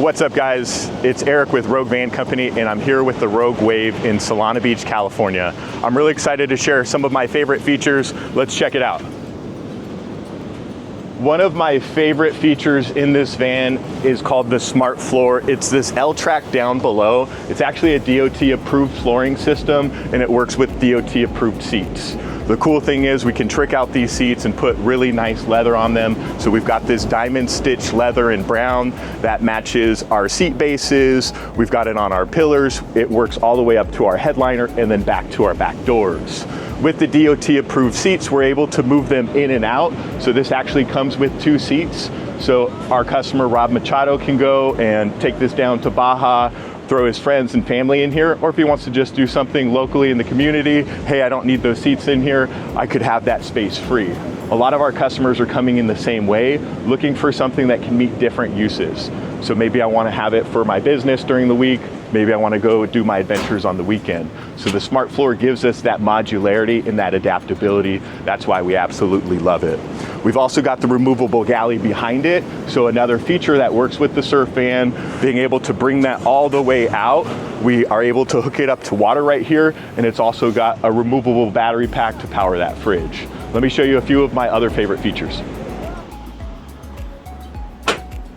What's up, guys? It's Eric with Rogue Van Company, and I'm here with the Rogue Wave in Solana Beach, California. I'm really excited to share some of my favorite features. Let's check it out. One of my favorite features in this van is called the Smartfloor. It's this L-track down below. It's actually a DOT-approved flooring system, and it works with DOT-approved seats. The cool thing is we can trick out these seats and put really nice leather on them. So we've got this diamond stitch leather in brown that matches our seat bases. We've got it on our pillars. It works all the way up to our headliner and then back to our back doors. With the DOT approved seats, we're able to move them in and out. So this actually comes with 2 seats. So our customer, Rob Machado, can go and take this down to Baja, throw his friends and family in here, or if he wants to just do something locally in the community, hey, I don't need those seats in here, I could have that space free. A lot of our customers are coming in the same way, looking for something that can meet different uses. So maybe I want to have it for my business during the week, maybe I want to go do my adventures on the weekend. So the Smartfloor gives us that modularity and that adaptability. That's why we absolutely love it. We've also got the removable galley behind it. So another feature that works with the surf van, being able to bring that all the way out. We are able to hook it up to water right here, and it's also got a removable battery pack to power that fridge. Let me show you a few of my other favorite features.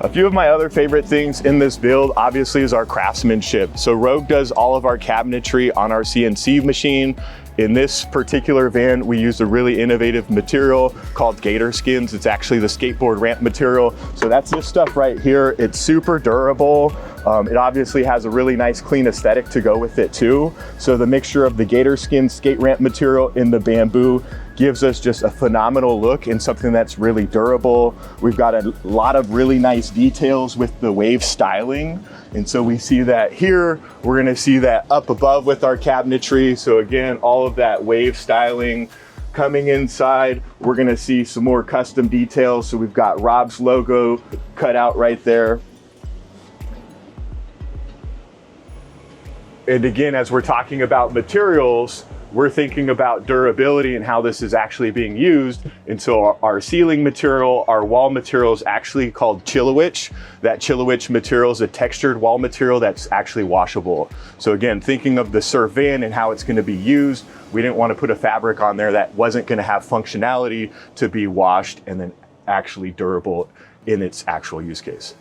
A few of my other favorite things in this build obviously is our craftsmanship. So Rogue does all of our cabinetry on our CNC machine. In this particular van, we use a really innovative material called Gator Skins. It's actually the skateboard ramp material. So that's this stuff right here. It's super durable. It obviously has a really nice clean aesthetic to go with it too. So the mixture of the Gator Skins skate ramp material in the bamboo gives us just a phenomenal look and something that's really durable. We've got a lot of really nice details with the wave styling. And so we see that here, we're gonna see that up above with our cabinetry. So again, all of that wave styling. Coming inside, we're gonna see some more custom details. So we've got Rob's logo cut out right there. And again, as we're talking about materials, we're thinking about durability and how this is actually being used. And so our ceiling material, our wall material is actually called Chilewich. That Chilewich material is a textured wall material that's actually washable. So again, thinking of the surf van and how it's going to be used, we didn't want to put a fabric on there that wasn't going to have functionality to be washed and then actually durable in its actual use case.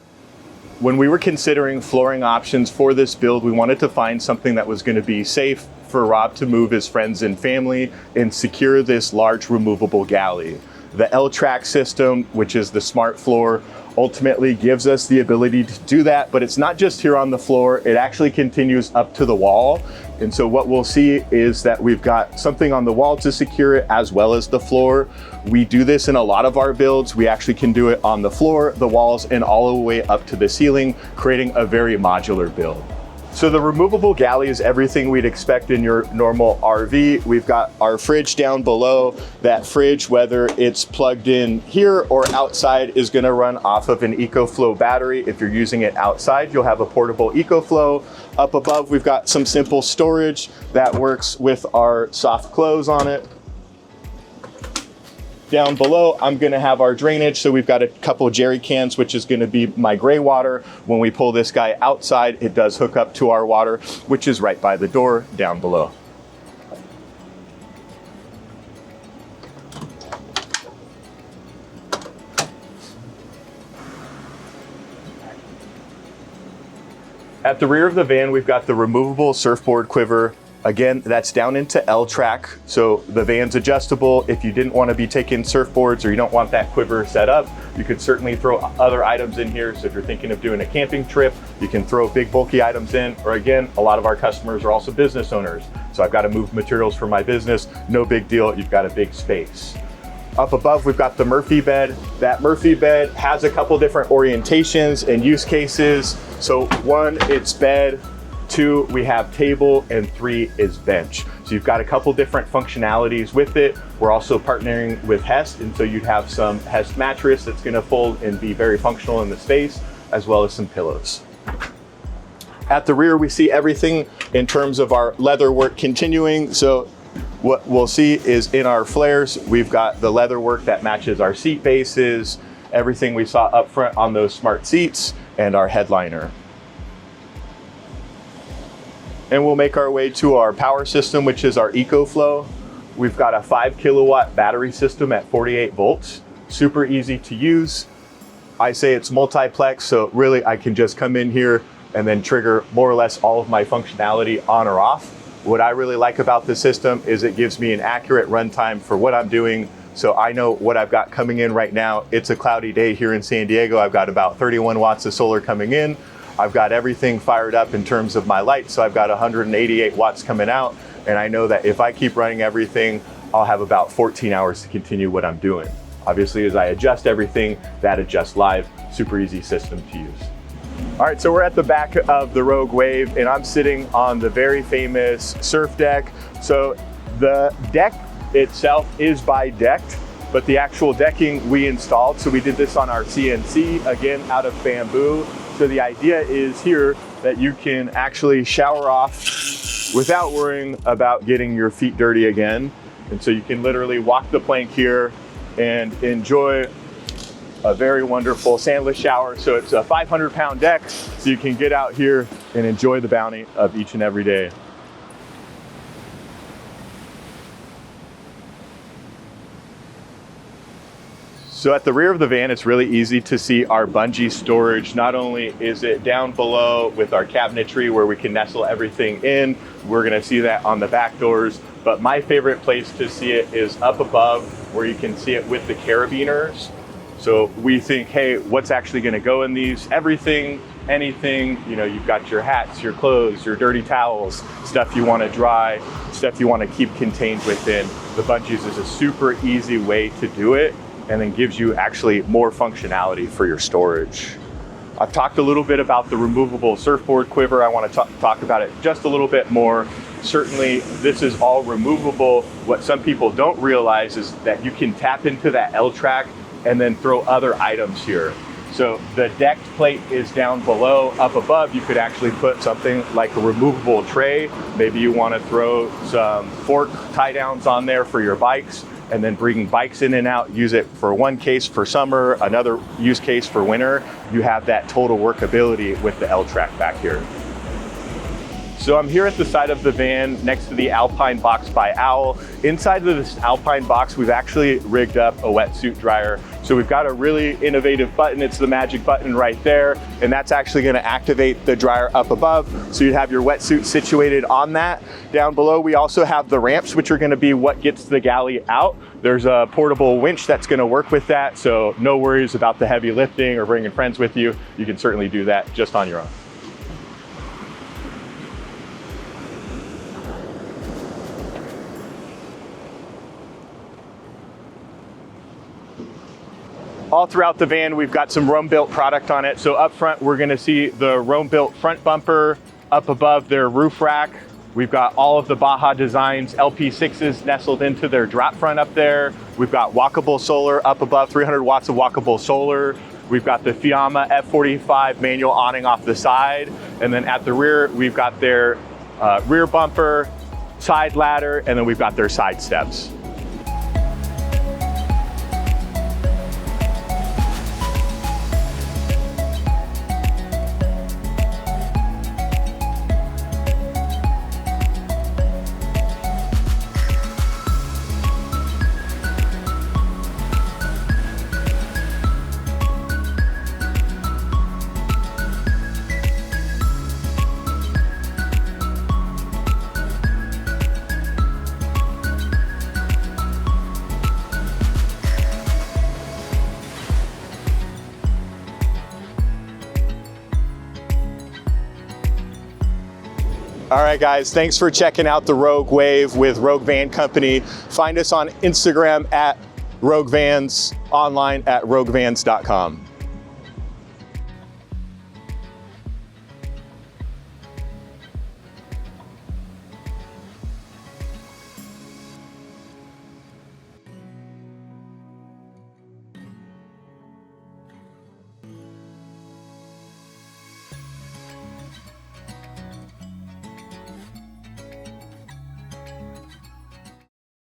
When we were considering flooring options for this build, we wanted to find something that was going to be safe for Rob to move his friends and family and secure this large removable galley. The L-track system, which is the Smartfloor, ultimately gives us the ability to do that, but it's not just here on the floor, it actually continues up to the wall. And so what we'll see is that we've got something on the wall to secure it as well as the floor. We do this in a lot of our builds. We actually can do it on the floor, the walls, and all the way up to the ceiling, creating a very modular build. So the removable galley is everything we'd expect in your normal RV. We've got our fridge down below. That fridge, whether it's plugged in here or outside, is gonna run off of an Ecoflow battery. If you're using it outside, you'll have a portable Ecoflow. Up above, we've got some simple storage that works with our soft clothes on it. Down below, I'm gonna have our drainage. So we've got a couple jerry cans, which is gonna be my gray water. When we pull this guy outside, it does hook up to our water, which is right by the door down below. At the rear of the van, we've got the removable surfboard quiver. Again, that's down into L-track, so the van's adjustable. If you didn't want to be taking surfboards or you don't want that quiver set up, you could certainly throw other items in here. So if you're thinking of doing a camping trip, you can throw big bulky items in. Or again, a lot of our customers are also business owners. So I've got to move materials for my business, no big deal, you've got a big space. Up above, we've got the Murphy bed. That Murphy bed has a couple different orientations and use cases. So 1, it's bed. 2, we have table, and 3 is bench. So you've got a couple different functionalities with it. We're also partnering with Hest, and so you'd have some Hest mattress that's gonna fold and be very functional in the space, as well as some pillows. At the rear, we see everything in terms of our leather work continuing. So what we'll see is in our flares, we've got the leather work that matches our seat bases, everything we saw up front on those smart seats. and our headliner. And we'll make our way to our power system, which is our Ecoflow. We've got a 5 kilowatt battery system at 48 volts. Super easy to use. I say it's multiplex, so really I can just come in here and then trigger more or less all of my functionality on or off. What I really like about this system is it gives me an accurate runtime for what I'm doing. So I know what I've got coming in right now. It's a cloudy day here in San Diego. I've got about 31 watts of solar coming in. I've got everything fired up in terms of my lights. So I've got 188 watts coming out. And I know that if I keep running everything, I'll have about 14 hours to continue what I'm doing. Obviously, as I adjust everything, that adjusts live. Super easy system to use. All right, so we're at the back of the Rogue Wave and I'm sitting on the very famous surf deck. So the deck itself is bi-decked, but the actual decking we installed. So we did this on our CNC, again, out of bamboo. So the idea is here that you can actually shower off without worrying about getting your feet dirty again. And so you can literally walk the plank here and enjoy a very wonderful sandless shower. So it's a 500-pound deck, so you can get out here and enjoy the bounty of each and every day. So at the rear of the van, it's really easy to see our Bungie storage. Not only is it down below with our cabinetry where we can nestle everything in, we're gonna see that on the back doors, but my favorite place to see it is up above where you can see it with the carabiners. So we think, hey, what's actually gonna go in these? Everything, anything, you know, you've got your hats, your clothes, your dirty towels, stuff you wanna dry, stuff you wanna keep contained within. The Bungies is a super easy way to do it, and then gives you actually more functionality for your storage. I've talked a little bit about the removable surfboard quiver. I want to talk about it just a little bit more. Certainly, this is all removable. What some people don't realize is that you can tap into that L-track and then throw other items here. So the decked plate is down below. Up above, you could actually put something like a removable tray. Maybe you want to throw some fork tie downs on there for your bikes, and then bringing bikes in and out, use it for one case for summer, another use case for winter. You have that total workability with the L-track back here. So I'm here at the side of the van next to the Alpine box by Owl. Inside of this Alpine box, we've actually rigged up a wetsuit dryer. So we've got a really innovative button. It's the magic button right there. And that's actually gonna activate the dryer up above. So you have your wetsuit situated on that. Down below, we also have the ramps, which are gonna be what gets the galley out. There's a portable winch that's gonna work with that. So no worries about the heavy lifting or bringing friends with you. You can certainly do that just on your own. All throughout the van, we've got some Rome-built product on it. So up front, we're gonna see the Rome-built front bumper. Up above their roof rack, we've got all of the Baja Designs LP6s nestled into their drop front up there. We've got walkable solar up above, 300 watts of walkable solar. We've got the Fiamma F45 manual awning off the side. And then at the rear, we've got their rear bumper, side ladder, and then we've got their side steps. All right, guys, thanks for checking out the Rogue Wave with Rogue Van Company. Find us on Instagram at Rogue Vans, online at roguevans.com.